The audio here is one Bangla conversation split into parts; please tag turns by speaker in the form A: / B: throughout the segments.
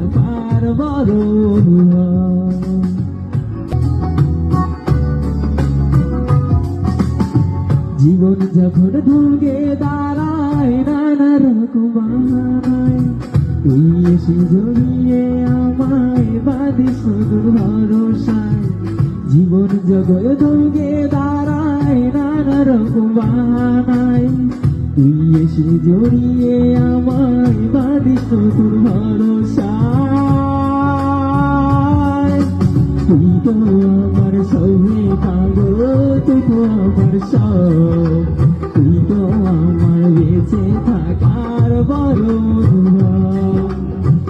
A: থাকার বড় অনুভব। জীবন যখন ভুগে দাঁড়ায় নানা রকম বাহানায়, তুই এসে জড়িয়ে আমায় বাঁধি শুধু ভরসায়। জীবন যখন ভুগে দাঁড়ায় নানা রকম বাহানায়, তুই এসে জড়িয়ে আমায় বাঁধি শুধু ভরসায়। তুই তো আমার সঙ্গে পাগল, তুই তো আমার সব, তুই তো আমার বেঁচে থাকার বড় অনুভব।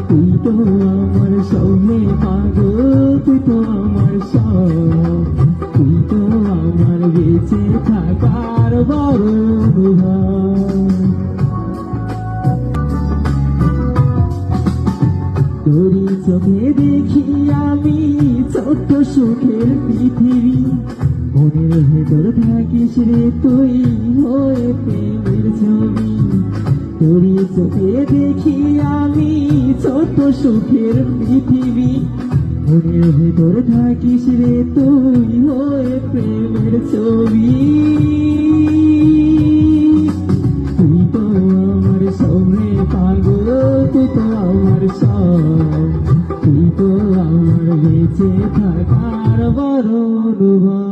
A: তুই তো আমার সঙ্গে পাগল, তুই তো আমার সব, তুই তো আমার বেঁচে থাকার বড় অনুভব। তোরই চোখে দেখি আমি ছোট্ট সুখের পৃথিবী, মনের ভেতর থাকিস রে তুই হয়ে প্রেমের ছবি। তোরই চোখে দেখি আমি ছোট্ট সুখের পৃথিবী, মনের ভেতর থাকিস রে তুই হয়ে প্রেমের ছবি। তুই তো আমার সঙ্গে পাগল, তুই তো আমার সব, তুই তো আমার বেঁচে থাকার বড় অনুভব।